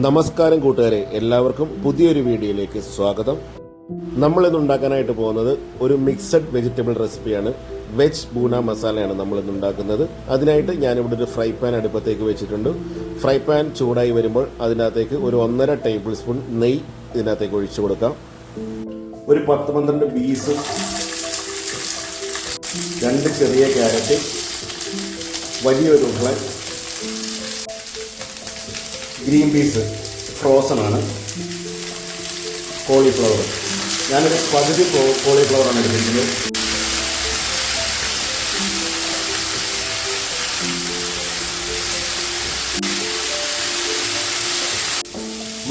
നമസ്കാരം കൂട്ടുകാരെ, എല്ലാവർക്കും പുതിയൊരു വീഡിയോയിലേക്ക് സ്വാഗതം. നമ്മൾ ഇന്ന് ഉണ്ടാക്കാനായിട്ട് പോകുന്നത് ഒരു മിക്സഡ് വെജിറ്റബിൾ റെസിപ്പിയാണ്. വെജ് ബൂന മസാലയാണ് നമ്മൾ ഇന്ന് ഉണ്ടാക്കുന്നത്. അതിനായിട്ട് ഞാനിവിടെ ഒരു ഫ്രൈ പാൻ അടുപ്പത്തേക്ക് വെച്ചിട്ടുണ്ട്. ഫ്രൈ പാൻ ചൂടായി വരുമ്പോൾ അതിനകത്തേക്ക് ഒരു 1.5 ടേബിൾ സ്പൂൺ നെയ്യ് ഇതിനകത്തേക്ക് ഒഴിച്ചു കൊടുക്കാം. ഒരു 10-12 പീസ്, 2 ചെറിയ ക്യാരറ്റ്, വലിയൊരു ഉരുളൻ, ഗ്രീൻ പീസ് ഫ്രോസൺ ആണ്, കോളിഫ്ലവർ. ഞാനൊരു പകുതി കോളിഫ്ലവറാണ് എടുക്കുന്നത്.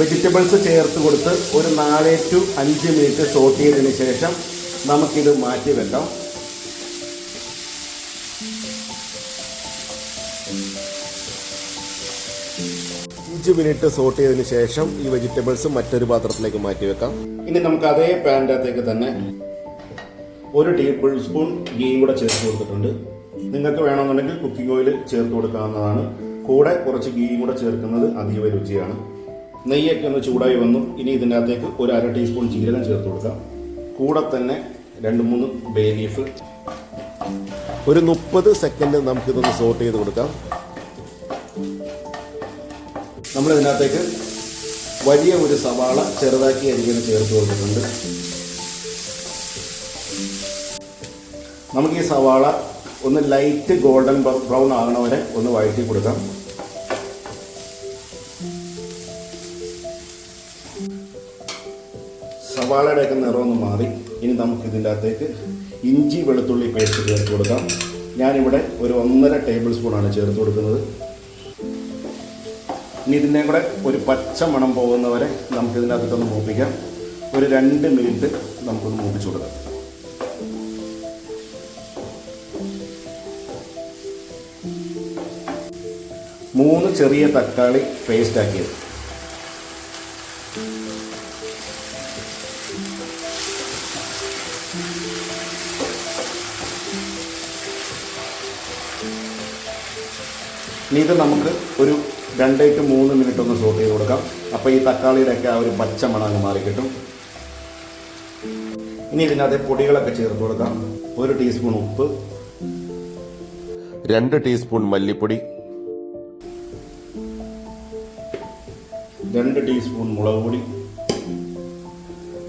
വെജിറ്റബിൾസ് ചേർത്ത് കൊടുത്ത് ഒരു 4 to 5 മിനിറ്റ് സോട്ട് ചെയ്തതിന് ശേഷം നമുക്കിത് മാറ്റി വെക്കാം. മിനിറ്റ് സോട്ട് ചെയ്തതിന് ശേഷം ഈ വെജിറ്റബിൾസ് മറ്റൊരു പാത്രത്തിലേക്ക് മാറ്റി വെക്കാം. ഇനി നമുക്ക് അതേ പാനിൻ്റെ അകത്തേക്ക് തന്നെ 1 ടേബിൾ സ്പൂൺ ഗീയും കൂടെ ചേർത്ത് കൊടുത്തിട്ടുണ്ട്. നിങ്ങൾക്ക് വേണമെന്നുണ്ടെങ്കിൽ കുക്കിംഗ് ഓയിൽ ചേർത്ത് കൊടുക്കാവുന്നതാണ്. കൂടെ കുറച്ച് ഗീയും കൂടെ ചേർക്കുന്നത് അതീവ രുചിയാണ്. നെയ്യൊക്കെ ഒന്ന് ചൂടായി വന്നു. ഇനി ഇതിൻ്റെ അകത്തേക്ക് ഒരു 1/2 ടീസ്പൂൺ ജീരകം ചേർത്ത് കൊടുക്കാം. കൂടെ തന്നെ 2-3 ബേ ലീഫ്. ഒരു 30 സെക്കൻഡ് നമുക്കിതൊന്ന് സോട്ട് ചെയ്ത് കൊടുക്കാം. നമ്മളിതിനകത്തേക്ക് വലിയ ഒരു സവാള ചെറുതാക്കി അരിഞ്ഞ് ചേർത്ത് കൊടുത്തിട്ടുണ്ട്. നമുക്ക് ഈ സവാള ഒന്ന് ലൈറ്റ് ഗോൾഡൻ ബ്രൗൺ ആകണ വരെ ഒന്ന് വഴറ്റി കൊടുക്കാം. സവാളയുടെയൊക്കെ നിറമൊന്ന് മാറി. ഇനി നമുക്ക് ഇതിൻ്റെ അകത്തേക്ക് ഇഞ്ചി വെളുത്തുള്ളി പേസ്റ്റ് ചേർത്ത് കൊടുക്കാം. ഞാനിവിടെ ഒരു 1.5 ടേബിൾ സ്പൂണാണ് ചേർത്ത് കൊടുക്കുന്നത്. ഇനി ഇതിൻ്റെ കൂടെ ഒരു പച്ച മണം പോകുന്നവരെ നമുക്കിതിനകത്തൊന്ന് മൂപ്പിക്കാം. ഒരു 2 മിനിറ്റ് നമുക്കൊന്ന് മൂപ്പിച്ചു കൊടുക്കാം. മൂന്ന് ചെറിയ തക്കാളി പേസ്റ്റ് ആക്കിയത്, ഇനി ഇത് നമുക്ക് ഒരു 2 to 3 മിനിറ്റ് ഒന്ന് സോട്ട് ചെയ്ത് കൊടുക്കാം. അപ്പോൾ ഈ തക്കാളിയുടെയൊക്കെ ആ ഒരു പച്ച മണം അങ്ങ് മാറി കിട്ടും. ഇനി ഇതിനകത്ത് പൊടികളൊക്കെ ചേർത്ത് കൊടുക്കാം. 1 ടീസ്പൂൺ ഉപ്പ്, 2 ടീസ്പൂൺ മല്ലിപ്പൊടി, 2 ടീസ്പൂൺ മുളക് പൊടി,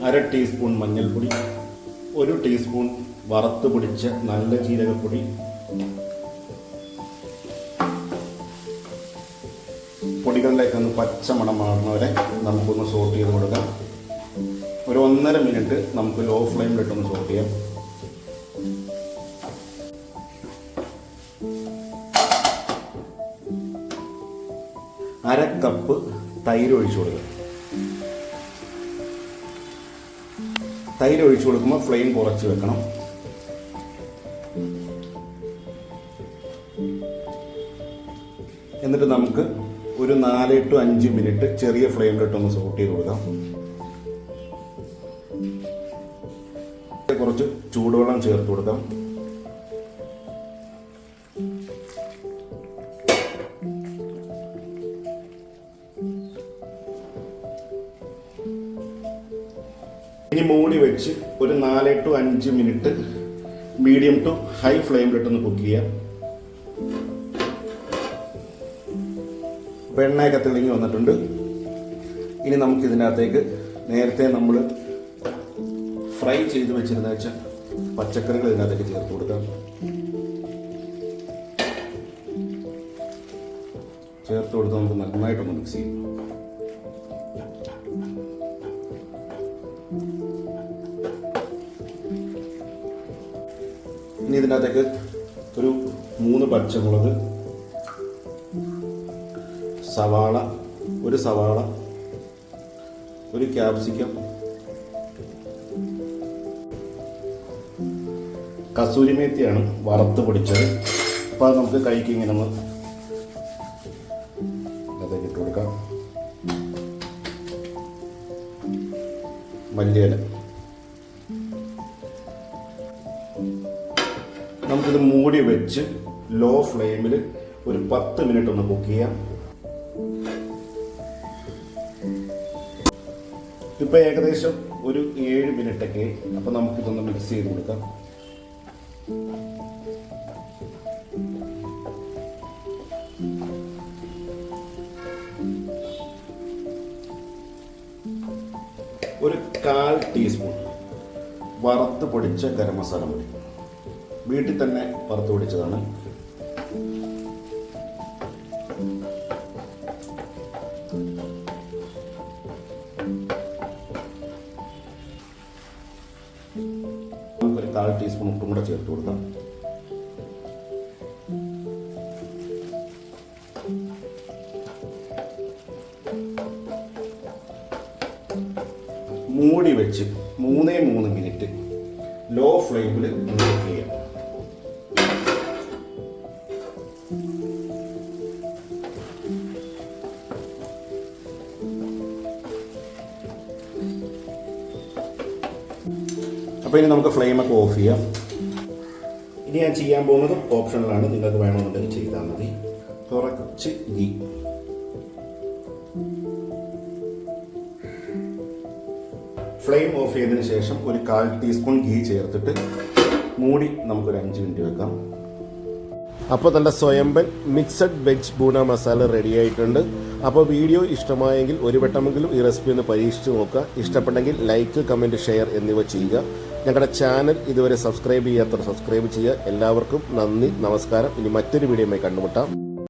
1/2 ടീസ്പൂൺ മഞ്ഞൾപ്പൊടി, 1 ടീസ്പൂൺ വറുത്ത് പൊടിച്ച നല്ല ജീരകപ്പൊടി, പൊടികളിലേക്ക് ഒന്ന് പച്ച മണം മാറുന്നവരെ നമുക്കൊന്ന് സോട്ട് ചെയ്ത് കൊടുക്കാം. ഒരു 1.5 മിനിറ്റ് നമുക്ക് ലോ ഫ്ലെയിമിലിട്ടൊന്ന് സോട്ട് ചെയ്യാം. അര കപ്പ് തൈര് ഒഴിച്ചു കൊടുക്കുക. തൈര് ഒഴിച്ചു കൊടുക്കുമ്പോൾ ഫ്ലെയിം കുറച്ച് വെക്കണം. എന്നിട്ട് നമുക്ക് ഒരു 4 to 5 മിനിറ്റ് ചെറിയ ഫ്ലെയിമിലിട്ടൊന്ന് സോട്ട് ചെയ്ത് കൊടുക്കാം. കുറച്ച് ചൂടുവെള്ളം ചേർത്ത് കൊടുക്കാം. ഇനി മൂടി വെച്ച് ഒരു 4 to 5 minute medium to high ഫ്ലെയിമിലിട്ടൊന്ന് കുക്ക് ചെയ്യാം. എണ്ണയൊക്കെ തെളിഞ്ഞ് വന്നിട്ടുണ്ട്. ഇനി നമുക്കിതിനകത്തേക്ക് നേരത്തെ നമ്മൾ ഫ്രൈ ചെയ്ത് വെച്ചിരുന്ന വെച്ചാൽ പച്ചക്കറികൾ ഇതിനകത്തേക്ക് ചേർത്ത് കൊടുക്കാം. ചേർത്ത് കൊടുത്ത് നമുക്ക് നന്നായിട്ടൊന്ന് മിക്സ് ചെയ്യും. ഇനി ഇതിനകത്തേക്ക് ഒരു 3 പച്ചമുളക്, സവാള, ഒരു സവാള, ഒരു ക്യാപ്സിക്കം, കസൂരി മേത്തിയാണ് വറുത്ത് പൊടിച്ചത്. അപ്പോൾ അത് നമുക്ക് കൈക്ക് ഇങ്ങനെ ഒന്ന് അതൊക്കെ ഇട്ട് കൊടുക്കാം. മല്ലിയില. നമുക്കിത് മൂടി വെച്ച് ലോ ഫ്ലെയിമിൽ ഒരു 10 മിനിറ്റ് ഒന്ന് കുക്ക് ചെയ്യാം. ഇപ്പോൾ ഏകദേശം ഒരു 7 മിനിറ്റൊക്കെ. അപ്പോൾ നമുക്കിതൊന്ന് മിക്സ് ചെയ്ത് കൊടുക്കാം. ഒരു 1/4 ടീസ്പൂൺ വറുത്ത് പൊടിച്ച ഗരം മസാല പൊടി, വീട്ടിൽ തന്നെ വറുത്ത് പൊടിച്ചതാണ്. നമുക്കൊരു 1/4 ടീസ്പൂൺ ഉപ്പും കൂടെ ചേർത്ത് കൊടുക്കാം. മൂടി വെച്ച് 3 മിനിറ്റ് ലോ ഫ്ലെയിമിൽ കുക്ക് ചെയ്യാം. അപ്പോൾ ഇനി നമുക്ക് ഫ്ലെയിമൊക്കെ ഓഫ് ചെയ്യാം. ഇനി ഞാൻ ചെയ്യാൻ പോകുന്നത് ഓപ്ഷണലാണ്, നിങ്ങൾക്ക് വേണമെന്നുണ്ടെങ്കിൽ ചെയ്താൽ മതി. കുറച്ച് ഗീ, ഫ്ലെയിം ഓഫ് ചെയ്തതിന് ശേഷം ഒരു 1/4 ടീസ്പൂൺ ഗീ ചേർത്തിട്ട് മൂടി നമുക്കൊരു 5 മിനിറ്റ് വെക്കാം. അപ്പോൾ നല്ല സ്വയംബൻ മിക്സഡ് വെജ് ബൂന മസാല റെഡി ആയിട്ടുണ്ട്. അപ്പോൾ വീഡിയോ ഇഷ്ടമായെങ്കിൽ ഒരു വട്ടമെങ്കിലും ഈ റെസിപ്പി ഒന്ന് പരീക്ഷിച്ച് നോക്കുക. ഇഷ്ടപ്പെട്ടെങ്കിൽ ലൈക്ക്, കമൻറ്റ്, ഷെയർ എന്നിവ ചെയ്യുക. ഞങ്ങളുടെ ചാനൽ ഇതുവരെ സബ്സ്ക്രൈബ് ചെയ്യാത്തവർ സബ്സ്ക്രൈബ് ചെയ്യുക. എല്ലാവർക്കും നന്ദി, നമസ്കാരം. ഇനി മറ്റൊരു വീഡിയോയുമായി കണ്ടുമുട്ടാം.